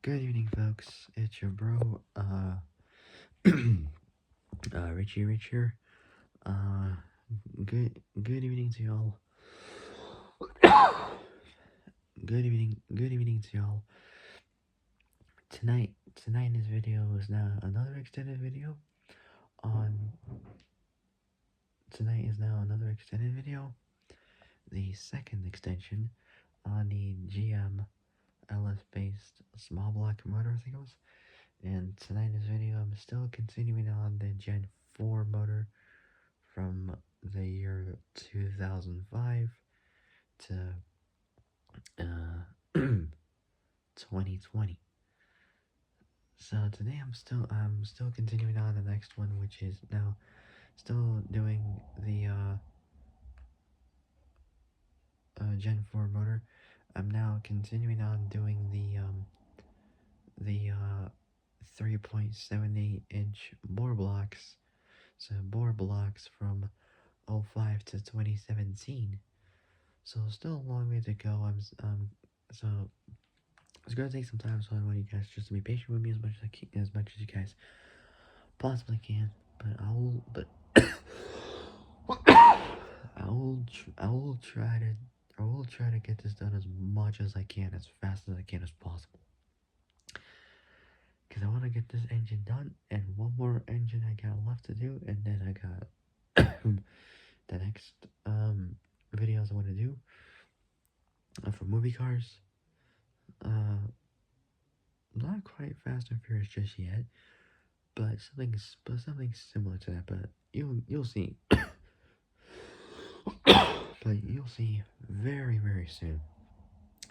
Good evening, folks. It's your bro, Richie Rich here. Uh, good evening to y'all. Good evening to y'all. Tonight in this video is now another extended video on. Tonight is now another extended video, the second extension on the GM LS-based small block motor, I think it was. And tonight in this video, I'm still continuing on the Gen 4 motor from the year 2005 to 2020. So today I'm still continuing on the next one, which is now still doing the Gen 4 motor. I'm now continuing on doing the 3.78-inch bore blocks. So bore blocks from '05 to 2017. So still a long way to go. So it's gonna take some time, so I want you guys just to be patient with me as much as as much as you guys possibly can. But I will try to get this done as much as I can, as fast as I can as possible. Cause I want to get this engine done, and one more engine I got left to do, and then I got the next videos I want to do for movie cars. Not quite Fast and Furious just yet, but something similar to that. But you'll see. But you'll see very soon.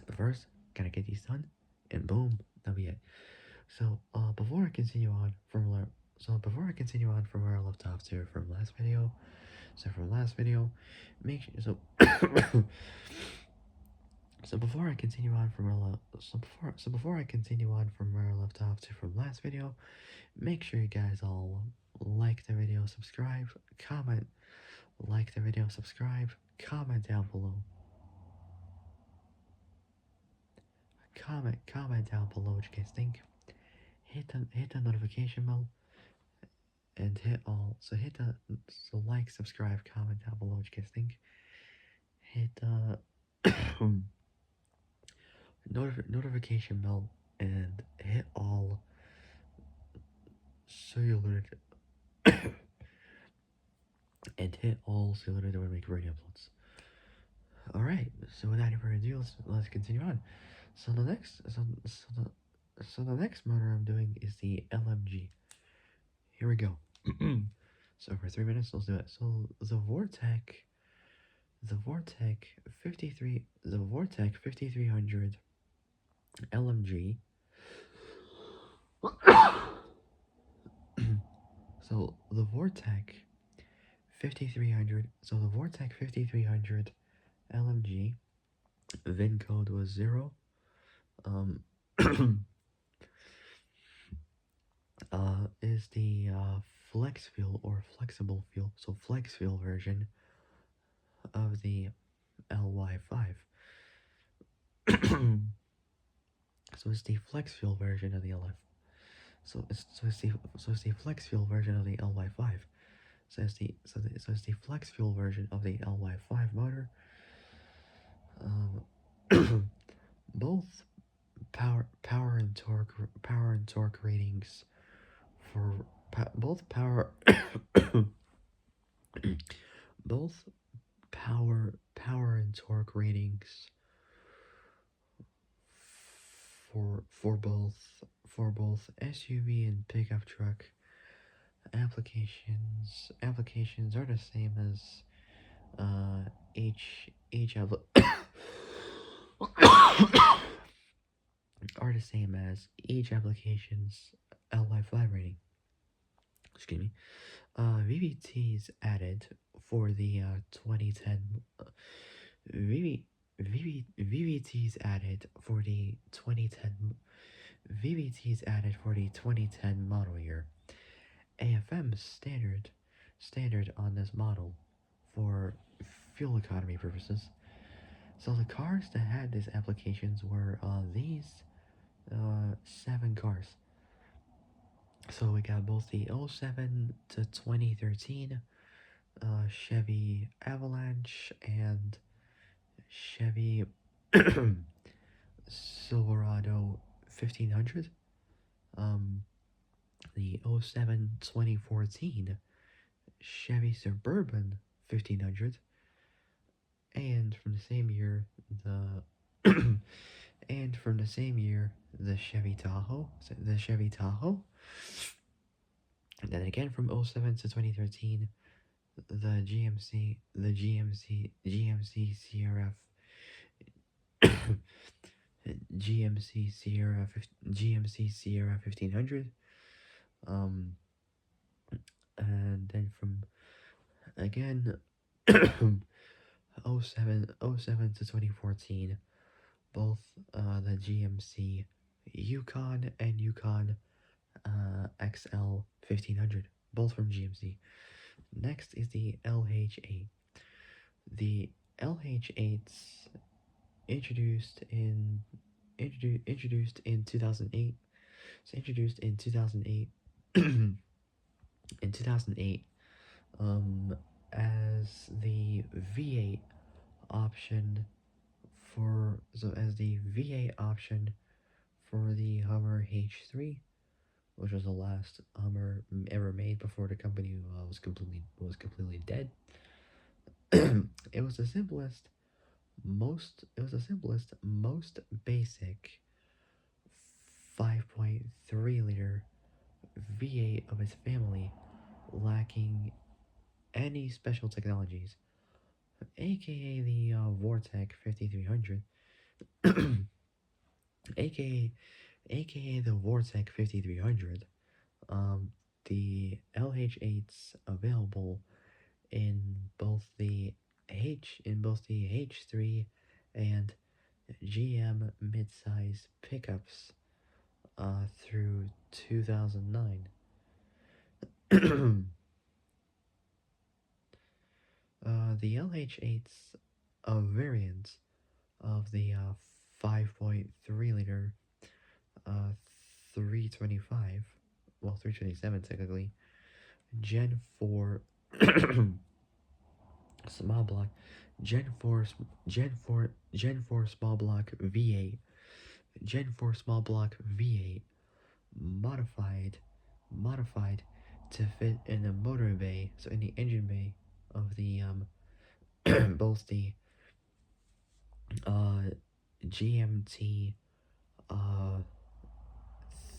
But first, gotta get these done, and boom, that'll be it. So before I continue on from where I left off to from last video. So from last video, make sure so before I continue on from before I continue on from where I left off to from last video, make sure you guys all like the video, subscribe, comment, like the video, subscribe, comment down below. Comment down below what you guys think. Hit the notification bell and hit all. So like, subscribe, comment down below what you guys think. Hit the notification bell and hit all so you're alerted and hit all so you're alerted when we make radio uploads. Alright, so without any further ado, let's continue on. So the next motor I'm doing is the LMG. Here we go. So for 3 minutes, let's do it. So the Vortec 5300 LMG. So the Vortec 5300 LMG, VIN code was 0. Is the flex fuel or flexible fuel, so flex fuel version of the LY5. So it's the flex fuel version of the LF. So it's the flex fuel version of the LY5. So it's the flex fuel version of the LY5 motor. Both power and torque ratings for both power and torque ratings for both SUV and pickup truck applications are the same as are the same as each application's LY5 rating. Excuse me. VVTs added for the 2010 VVTs added for the 2010 VVTs added for the 2010 model year. AFM standard on this model for fuel economy purposes. So the cars that had these applications were these So we got both the '07 to 2013 Chevy Avalanche and Chevy Silverado 1500. Um, the '07 2014 Chevy Suburban 1500, and from the same year the and from the same year the Chevy Tahoe, and then again from '07 to 2013 the GMC CRF GMC Sierra 1500. um and then from again '07 to 2014, both the GMC Yukon and Yukon XL 1500, both from GMC. Next is the LH8. The LH8s introduced in 2008. So introduced in 2008 in 2008 as the V8 option as the V8 option for the Hummer H3, which was the last Hummer ever made before the company was completely dead. It was the simplest, most basic 5.3 liter V8 of its family, lacking any special technologies, aka the Vortec 5300, aka the Vortec 5300. The LH8s available in both the H3 and GM midsize pickups through 2009. The LH8s of variants of the 5.3 liter uh, 325, well, 327 technically, Gen 4 small block, Gen 4 small block V8, Gen 4 small block V8, modified, modified to fit in the motor bay, so in the engine bay of the both the uh GMT uh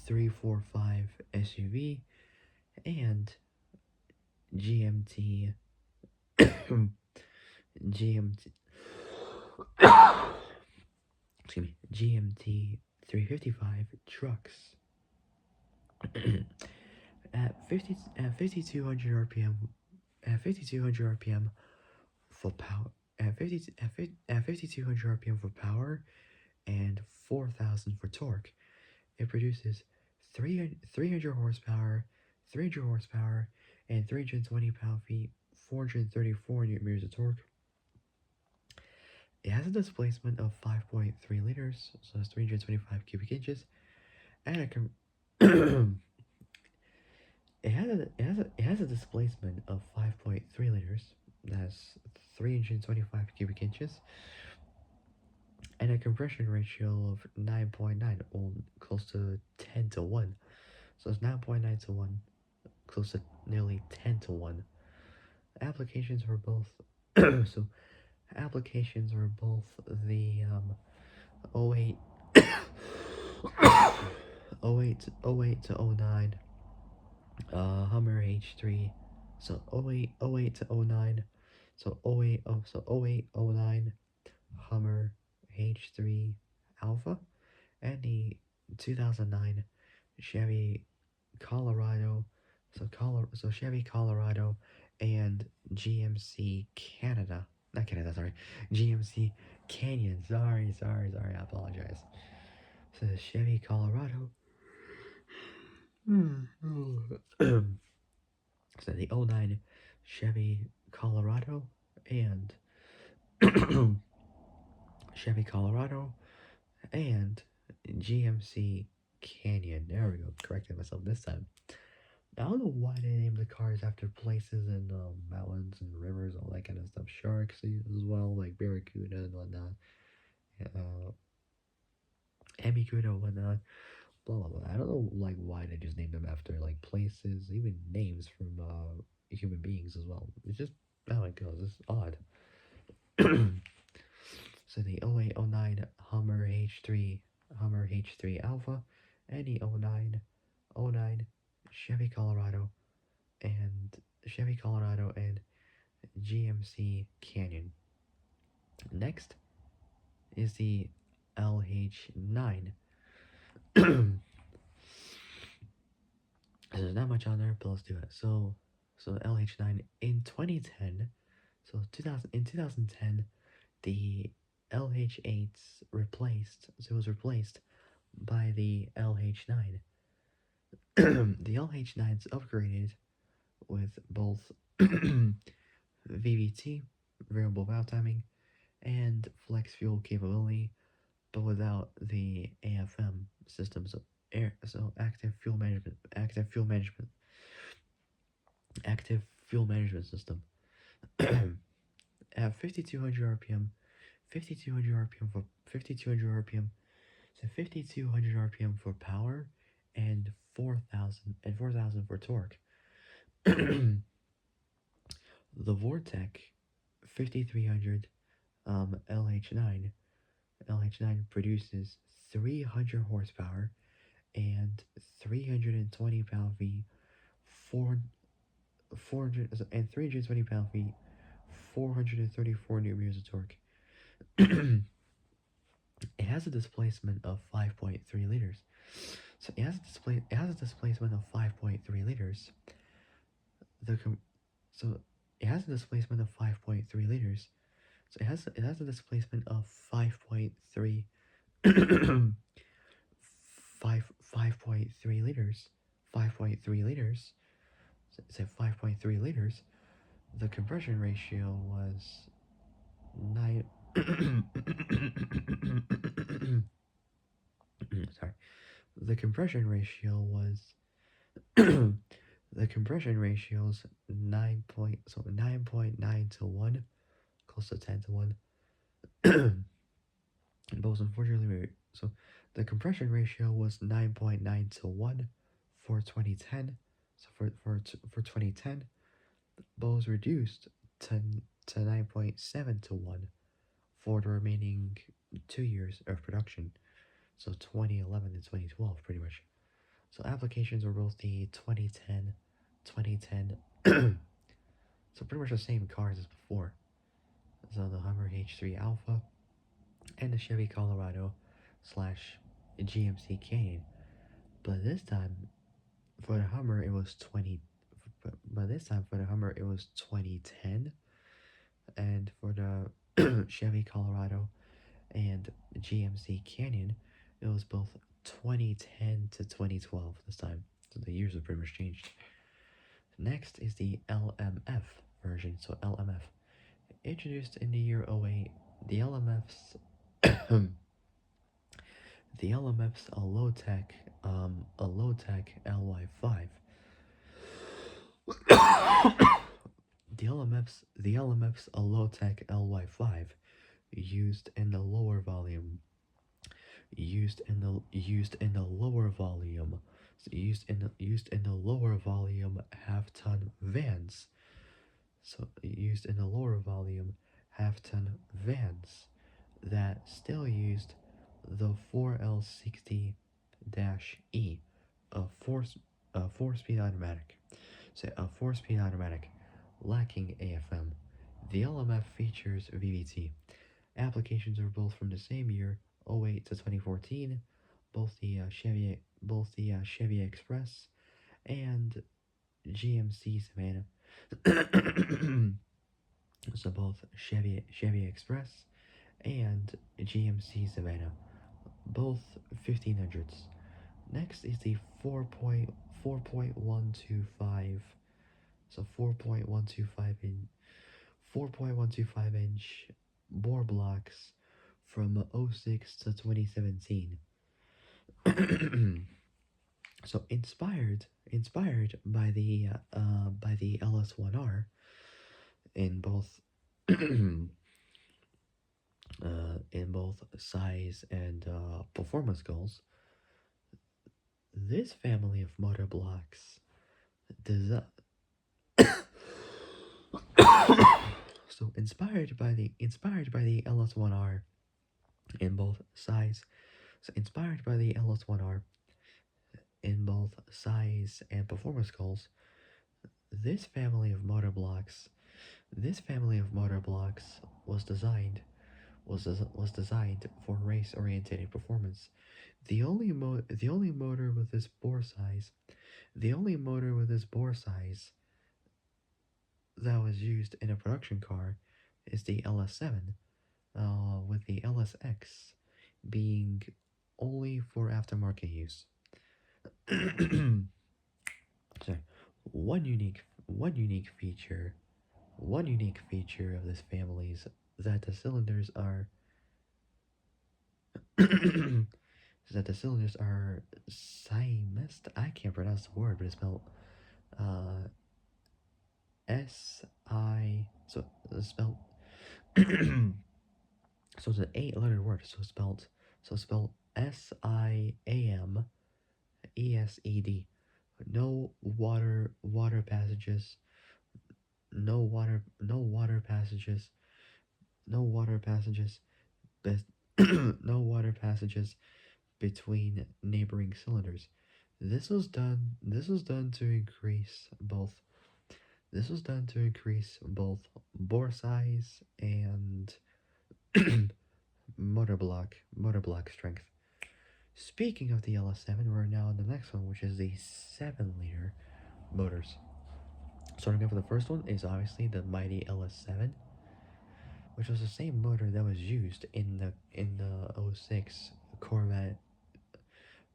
345 SUV and GMT GMT excuse me, GMT 355 trucks at 5200 RPM, at 5200 RPM for power, at 5200 RPM for power and 4000 for torque. It produces 300 horsepower, 300 horsepower, and 320 pound-feet, 434 newton meters of torque. It has a displacement of 5.3 liters, so that's 325 cubic inches, and it has a displacement of 5.3 liters, that's 325 cubic inches, and a compression ratio of 9.9, or close to 10 to 1. So it's 9.9 to 1, close to nearly 10 to 1. Applications for both so applications are both the '08 '08 to '09 Hummer H3. So '08 to '09, so '08 '09 Hummer H3 Alpha, and the 2009 Chevy Colorado, so Chevy Colorado and GMC Canada, not Canada, sorry, GMC Canyon, sorry, I apologize. So Chevy Colorado, so the '09 Chevy Colorado and Chevy Colorado and GMC Canyon. There we go, corrected myself this time. I don't know why they named the cars after places and mountains and rivers, all that kind of stuff. Sharks as well, like Barracuda and whatnot. Uh, Ambicuda and whatnot. Blah blah blah. I don't know like why they just named them after like places, even names from human beings as well. It's just how it goes. It's odd. So the 0809 Hummer H3 Alpha, and the 0909 Chevy Colorado and GMC Canyon. Next is the LH9. There's not much on there, but let's do it. So LH9 in 2010, so 2000 in 2010, the LH8s replaced. So it was replaced by the LH9. The LH9s upgraded with both VVT, variable valve timing, and flex fuel capability, but without the AFM system. So active fuel management system. At 5200 RPM, 5200 RPM for 5200 RPM, so 5200 RPM for power, and 4000 for torque. The Vortec 5300 LH9 produces 300 horsepower and 320 pound-feet, 400 and 320 pound-feet, 434 newton meters of torque. It has a displacement of 5.3 liters. So it has a displacement of 5.3 liters. The com- so it has a displacement of 5.3 liters. So it has a displacement of 5.3 5.3 liters. 5.3 liters. So it's at 5.3 liters. The compression ratio was 9 sorry. The compression ratio was the compression ratio's 9.9 to 1, close to 10 to 1. But unfortunately, so the compression ratio was 9.9 to 1 for 2010. So for 2010, but was reduced to 9.7 to 1 for the remaining 2 years of production. So 2011 and 2012, pretty much. So applications were both the 2010. So pretty much the same cars as before. So the Hummer H3 Alpha and the Chevy Colorado slash GMC Canyon. But this time for the Hummer it was 20. But this time for the Hummer it was 2010, and for the Chevy Colorado and GMC Canyon it was both 2010 to 2012 this time. So the years have pretty much changed. Next is the LMF version. So LMF introduced in the year '08. The LMF's the LMF's a low tech LY5. The LMF's a low tech LY5 used in the lower volume used in the lower volume used in the lower volume half ton vans. So used in the lower volume half ton vans that still used the 4L60-E, a four-speed automatic. So a four-speed automatic, lacking AFM. The LMF features VVT. Applications are both from the same year, '08 to 2014, both the Chevy Express and GMC Savannah. So both Chevy Express and GMC Savannah, both 1500s. Next is the 4.125, so 4.125 inch bore blocks from '06 to 2017. So inspired by the LS1R in both in both size and performance goals, this family of motor blocks desi- so inspired by the LS1R in both size in both size and performance goals, this family of motor blocks this family of motor blocks was designed was designed for race oriented performance. The only motor with this bore size the only motor with this bore size that was used in a production car is the LS7, with the LSX being only for aftermarket use. Sorry. One unique feature of this family is that the cylinders are is that the cylinders are simest. I can't pronounce the word, but it's spelled uh S-I. So it's spelled so it's an 8-letter word. So it's spelled SIAMESED. No water passages. No water passages. No water passages. Best no water passages between neighboring cylinders. This was done to increase both bore size and motor block strength. Speaking of the LS7, we're now on the next one, which is the 7-liter motors. Starting off with the first one is obviously the mighty LS7, which was the same motor that was used in the '06 Corvette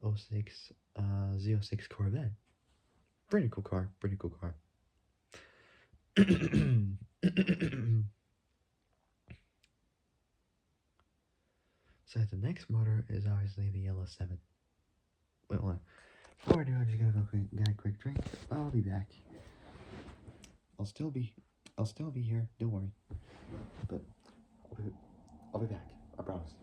'06 Z06 Corvette. Pretty cool car. Pretty cool car. So the next motor is obviously the LS7. Wait, hold on. Before I do, I just gotta get a quick drink. I'll be back. I'll still be, I'll still be here. Don't worry. But I'll be back. I promise.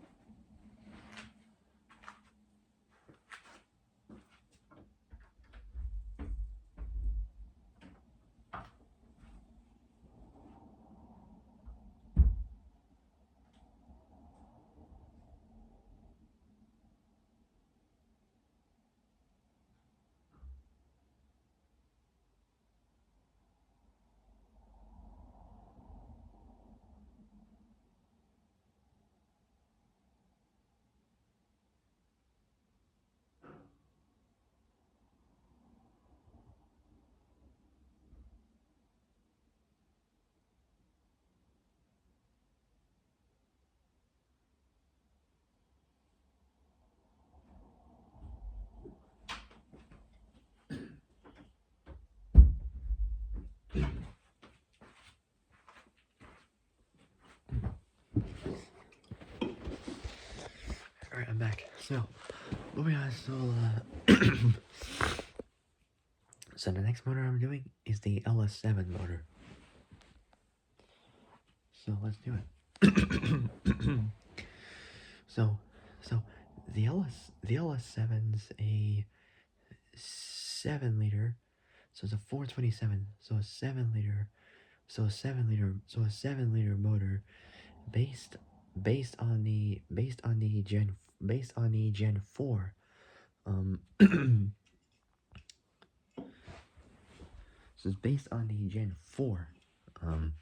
All right, I'm back. So, moving on. So the next motor I'm doing is the LS7 motor. So let's do it. so, so the LS7's a 7-liter. So it's a 427. So a 7-liter motor based based on the Gen 4. So it's based on the Gen 4. Um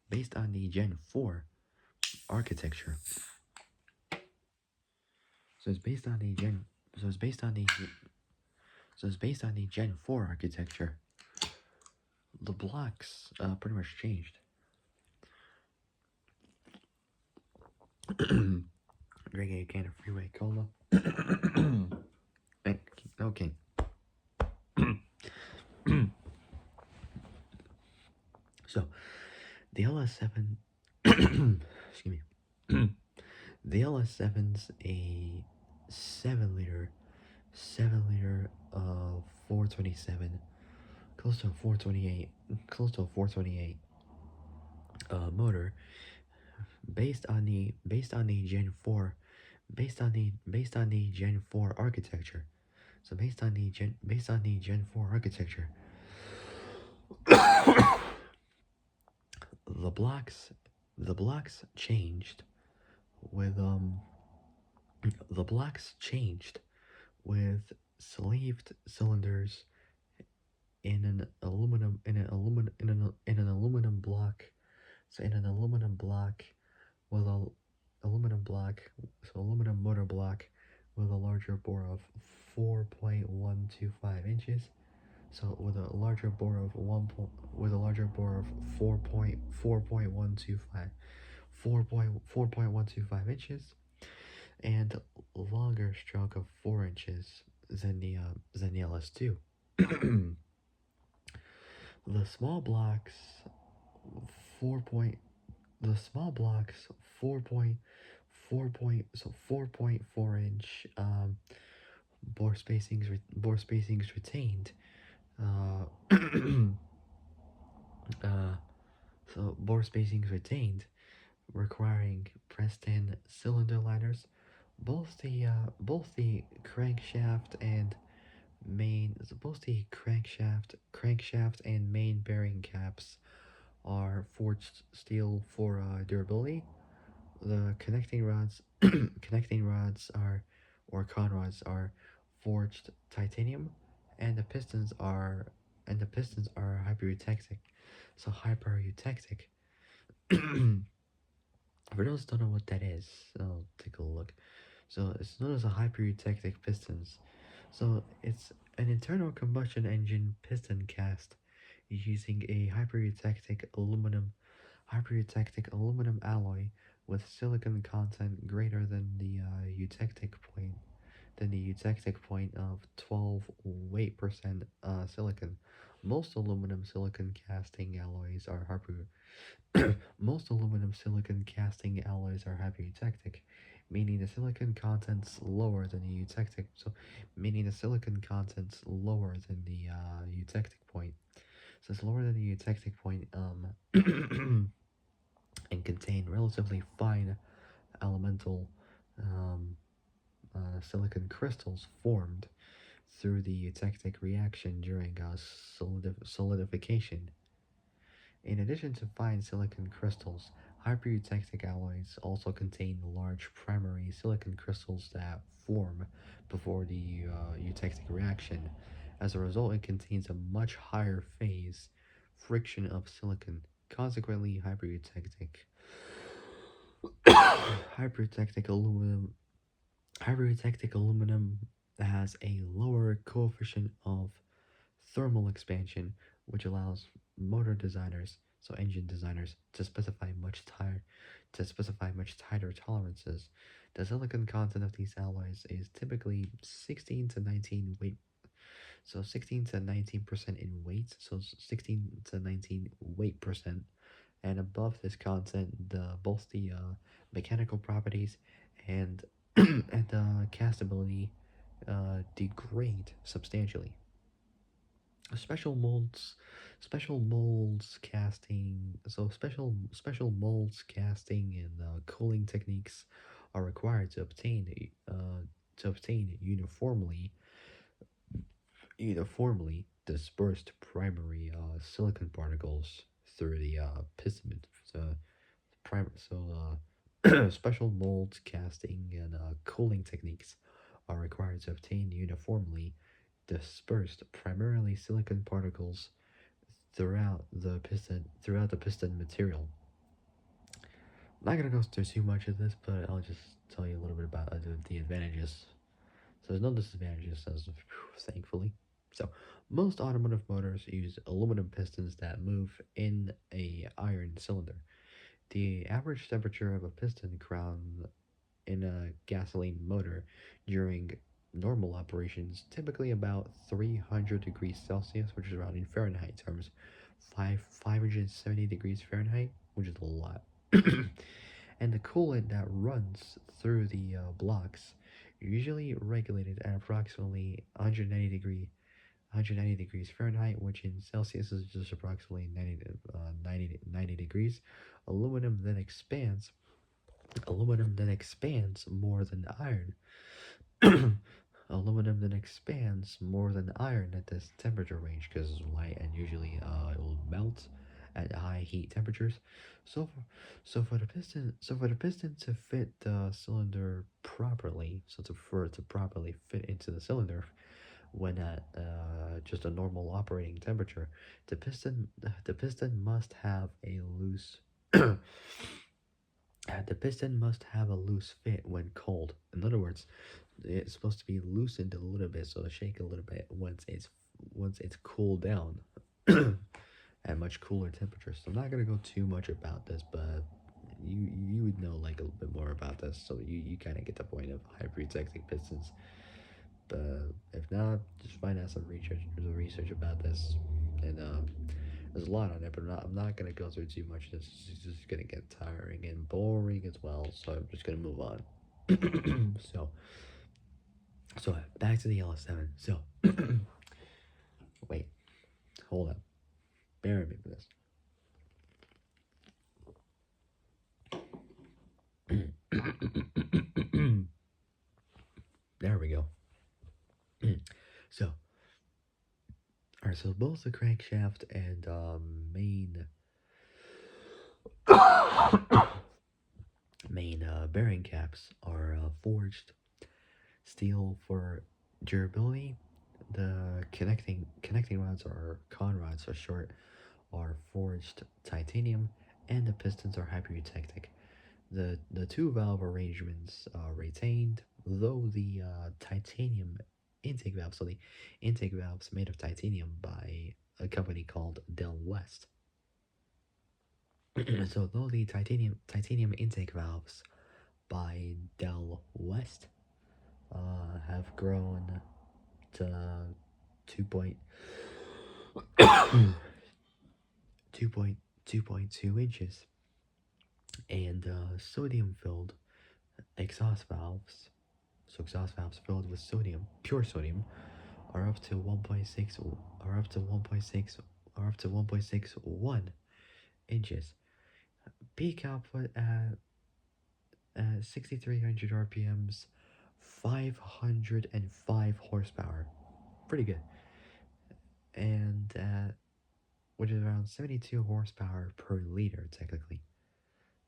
Based on the Gen 4 architecture. So it's based on the Gen so it's based on the so it's based on the Gen 4 architecture. The blocks pretty much changed. Drinking a can of freeway cola. Okay. So the LS7 excuse me. The LS7's a 7-liter 427, close to a 428, close to a 428 motor based on the Gen 4 based on the Gen 4 architecture. So based on the Gen 4 architecture, the blocks the blocks changed with the blocks changed with sleeved cylinders in an aluminum block. So in an aluminum block with a aluminum block, so aluminum motor block with a larger bore of 4.125 inches. So with a larger bore of with a larger bore of 4.125 4.125 inches, and longer stroke of 4 inches than the LS2. the small blocks 4 point the small blocks 4.4 inch bore spacings retained. Uh, uh, so bore spacings retained, requiring pressed-in cylinder liners. Both the crankshaft and main bearing caps are forged steel for durability. The connecting rods or con rods are forged titanium, and the pistons are hypereutectic. So hypereutectic. For those who don't know what that is, I'll take a look. So it's known as a hypereutectic pistons. So it's an internal combustion engine piston cast using a hypereutectic aluminum alloy with silicon content greater than the eutectic point of 12 weight% silicon. Most aluminum silicon casting alloys are most aluminum silicon casting alloys are hypereutectic, meaning the silicon content's lower than the eutectic. So, meaning the silicon content's lower than the eutectic point. So it's lower than the eutectic point, and contain relatively fine elemental um, silicon crystals formed through the eutectic reaction during solidification. In addition to fine silicon crystals, hypereutectic alloys also contain large primary silicon crystals that form before the eutectic reaction. As a result, it contains a much higher phase friction of silicon. Consequently, hypereutectic aluminum hypereutectic aluminum has a lower coefficient of thermal expansion, which allows engine designers, to specify much tighter tolerances. The silicon content of these alloys is typically 16 to 19 weight, so 16 to 19% in weight, so 16 to 19 weight percent, and above this content, both the mechanical properties and and castability degrade substantially. Special molds special molds casting and cooling techniques are required to obtain uniformly dispersed primary silicon particles through the piston. So special molds casting and cooling techniques are required to obtain uniformly dispersed primarily silicon particles throughout the piston material. I'm not gonna go through too much of this, but I'll just tell you a little bit about the advantages. So there's no disadvantages, thankfully. So most automotive motors use aluminum pistons that move in a iron cylinder. The average temperature of a piston crown in a gasoline motor during normal operations, typically about 300 degrees Celsius, which is around in Fahrenheit terms, 570 degrees Fahrenheit, which is a lot. And the coolant that runs through the blocks, usually regulated at approximately 190 degrees Fahrenheit, which in Celsius is just approximately 90 degrees. Aluminum then expands. Aluminum then expands more than iron. Aluminum then expands more than iron at this temperature range because light and usually it will melt at high heat temperatures. So, for the piston to fit the cylinder properly, for it to properly fit into the cylinder when at just a normal operating temperature, the piston must have a loose the piston must have a loose fit when cold. In other words, it's supposed to be loosened a little bit, so shake a little bit once it's cooled down at much cooler temperatures. So I'm not gonna go too much about this, but you would know like a little bit more about this, so you kind of get the point of high protecting pistons. But if not, just find out some research about this, and there's a lot on it, but I'm not gonna go through too much. This is just gonna get tiring and boring as well, so I'm just gonna move on. so so back to the LS7. So wait, hold up, bear with me for this. There we go. So, alright, so both the crankshaft and main bearing caps are forged steel for durability. The connecting rods or con rods are short, are forged titanium, and the pistons are hypertectic. The two valve arrangements retained, though the titanium intake valve, so the intake valves made of titanium by a company called Del West. So though the titanium intake valves by Del West have grown to 2.2 inches, and sodium filled exhaust valves, so exhaust valves filled with sodium, pure sodium, are up to 1.6 are up to 1.6 are up to 1.61 inches. Peak output at 6,300 RPMs, 505 horsepower. Pretty good. And which is around 72 horsepower per liter, technically,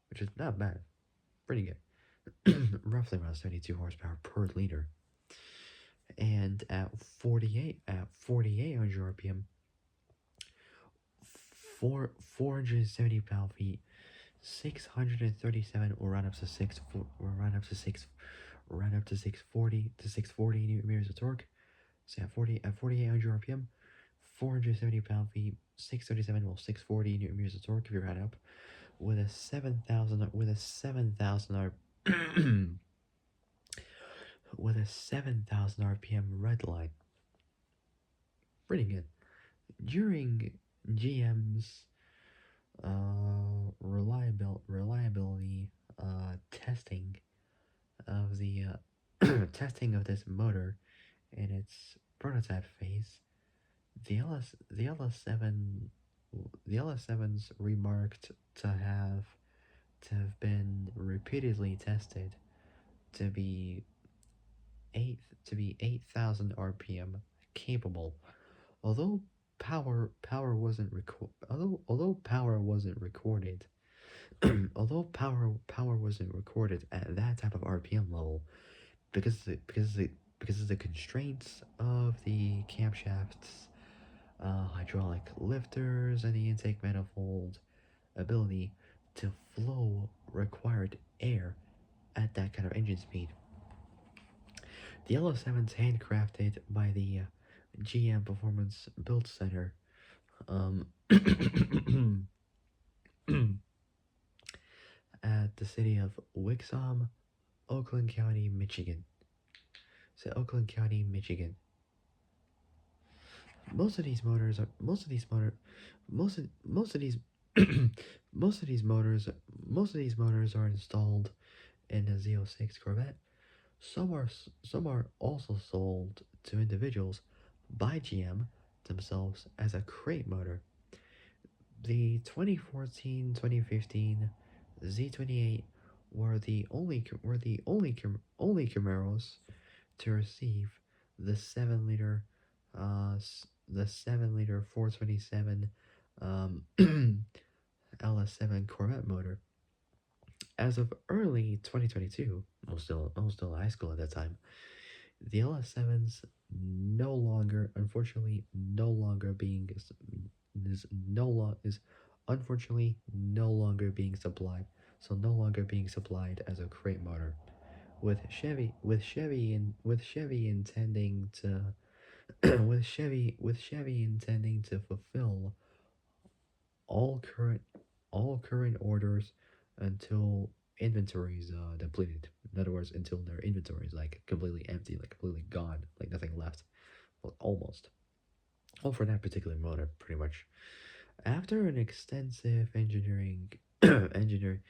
which is not bad. Pretty good. Roughly around 72 horsepower per liter. And at 4,800 RPM, 470 pound-feet, 637 will run up to 640 newton meters of torque. So at 4,800 RPM, 470 pound-feet, 637 or 640 newton meters of torque if you run up with a 7,000 with a 7,000 RPM red line. Pretty good. During GM's reliability testing of the testing of this motor in its prototype phase, the LS7's remarked to have been repeatedly tested to be 8,000 RPM capable. Although power wasn't recorded although power wasn't recorded at that type of RPM level because of the constraints of the camshafts, hydraulic lifters, and the intake manifold ability to flow required air at that kind of engine speed. The LS7's handcrafted by the GM Performance Build Center at the city of Wixom, Oakland County, Michigan. So Oakland County, Michigan. Most of these motors are most of these motor most of these most of these motors are installed in the Z06 Corvette. Some are also sold to individuals, by GM themselves as a crate motor. The 2014-2015 Z28 were the only Camaros to receive the 7 liter the 7 liter 427 um, LS7 Corvette motor. As of early 2022, I was still in high school at that time. The LS7s unfortunately, no longer being is unfortunately no longer being supplied. So no longer being supplied as a crate motor. With Chevy intending to with Chevy intending to fulfill all current all current orders until inventory is depleted. In other words, until their inventory is like completely empty, like completely gone, like nothing left. Well, almost. Well, for that particular motor, pretty much. After an extensive engineering engineer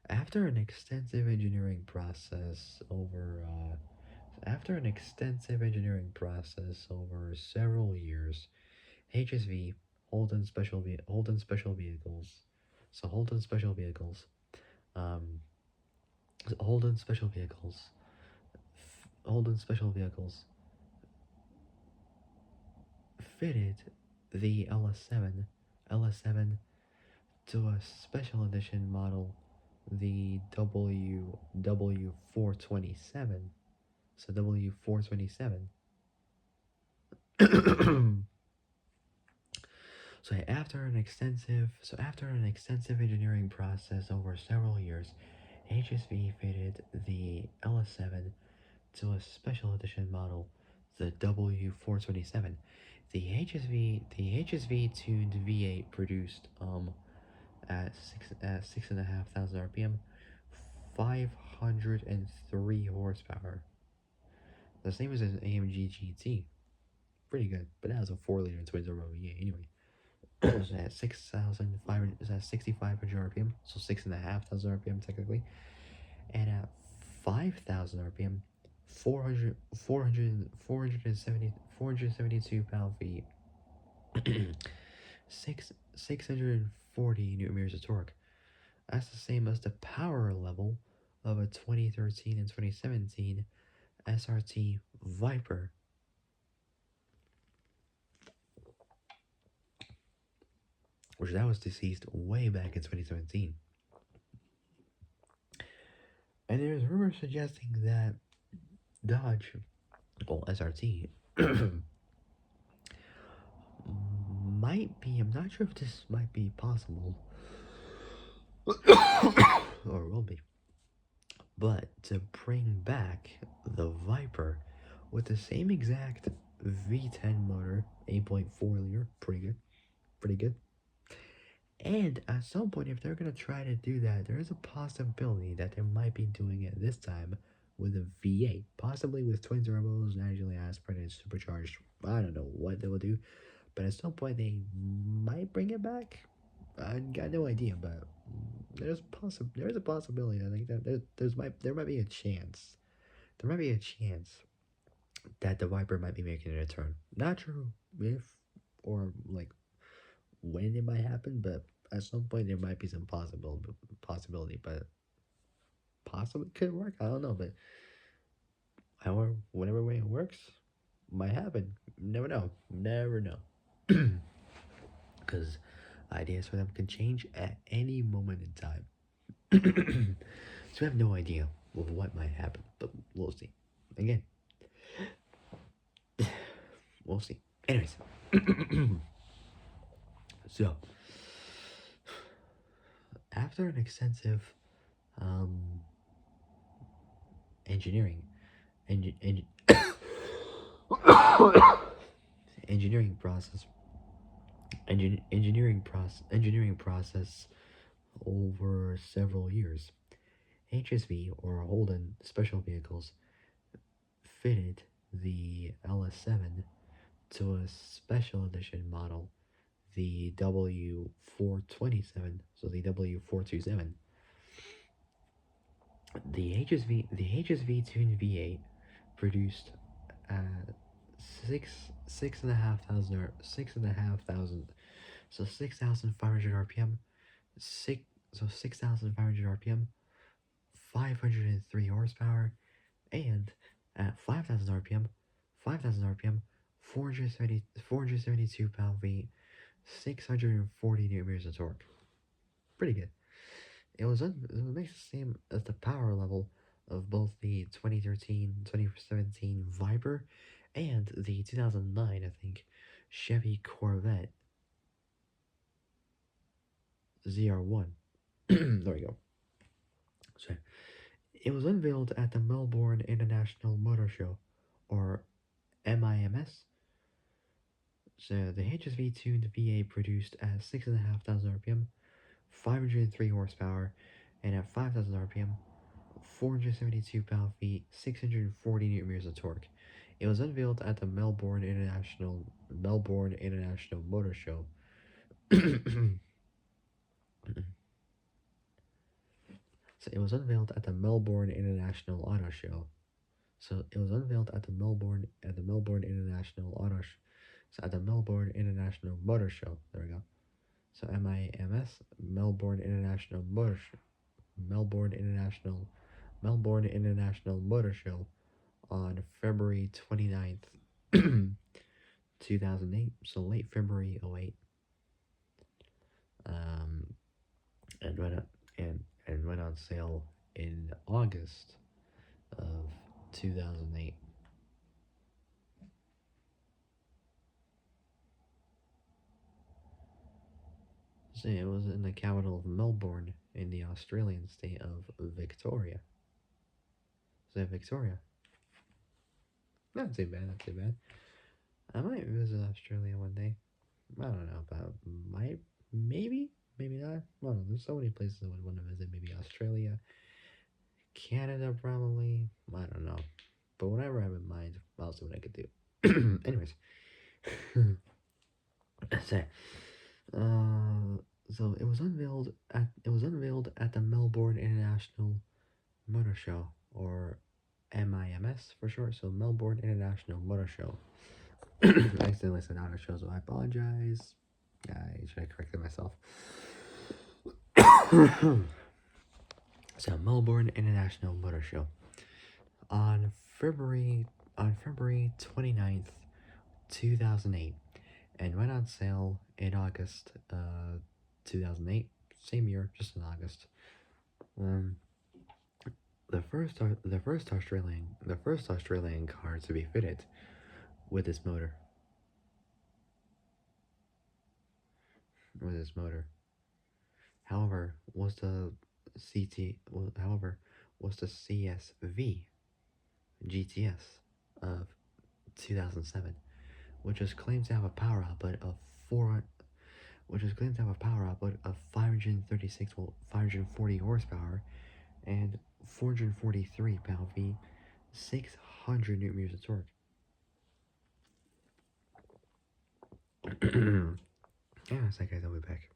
after an extensive engineering process over several years, HSV Holden Special Vehicles. So um, Holden Special Vehicles, Holden Special Vehicles fitted the LS7 to a special edition model, the W427. So W427. So after an extensive engineering process over several years, HSV fitted the LS7 to a special edition model, the W427. The HSV tuned V8 produced at 6,500 RPM, 503 horsepower. The same as an AMG GT. Pretty good, but that was a 4 liter twin turbo V8 anyway. So at 6,500, is at 6,500 RPM, so 6,500 RPM technically, and at 5,000 RPM, 472 pound-feet, 640 newton meters of torque. That's the same as the power level of a 2013 and 2017 SRT Viper, which that was deceased way back in 2017. And there's rumors suggesting that Dodge, well, SRT, might be, I'm not sure if this might be possible, or will be, but to bring back the Viper with the same exact V10 motor, 8.4 liter, pretty good. And at some point, if they're gonna try to do that, there is a possibility that they might be doing it this time with a V8, possibly with twin turbos, naturally aspirated, supercharged. I don't know what they will do, but at some point they might bring it back. I got no idea, but there's a possibility. I think that there might be a chance. There might be a chance that the Viper might be making a return. Not sure if or like when it might happen, but at some point there might be some possibility, but possibly could work. I don't know, but however, whatever way it works, might happen. Never know. Never know. Because ideas for them can change at any moment in time. So we have no idea of what might happen, but we'll see. Again, we'll see. Anyways, so after an extensive um, engineering, engi- engi- engineering process, engineering process over several years, HSV or Holden Special Vehicles fitted the LS7 to a special edition model, the W427, so the W427. The HSV tuned V8 produced at six and a half thousand or 6,500. So 6,500 RPM. Six so 6,500 RPM. 503 horsepower, and at 5,000 RPM, 472 pound-feet, 640 newton meters of torque. Pretty good. It makes the same as the power level of both the 2017 Viper and the 2009, I think, Chevy Corvette ZR1. There we go. So, it was unveiled at the Melbourne International Motor Show, or MIMS. So the HSV tuned V8 produced at 6,500 RPM, 503 horsepower, and at 5,000 RPM, 472 pound-feet, 640 newton meters of torque. It was unveiled at the Melbourne International Motor Show. So it was unveiled at the Melbourne International Auto Show. So it was unveiled at the Melbourne International Auto Show. So at the Melbourne International Motor Show. There we go. So MIMS, Melbourne International Motor Show. Melbourne International Motor Show on February 29th, 2008. So late February '08. Um, and went on sale in August of 2008. So it was in the capital of Melbourne in the Australian state of Victoria. So Victoria. Not too bad, not too bad. I might visit Australia one day. I don't know about maybe not. I don't know. There's so many places I would want to visit. Maybe Australia, Canada, probably. I don't know. But whatever I have in mind, I'll see what I could do. Anyways, so, so it was unveiled at the Melbourne International Motor Show, or MIMS for short. So Melbourne International Motor Show. I accidentally said auto show, so I apologize. I should have corrected myself. So Melbourne International Motor Show on February 29th, 2008, and went on sale in August 2008, same year, just in August. The first Australian car to be fitted with this motor. However, was the CSV GTS of 2007, which was claimed to have a power output of 536 volt, 540 horsepower, and 443 pound-feet, 600 newton meters of torque. Yeah, it's like guys, I'll be back.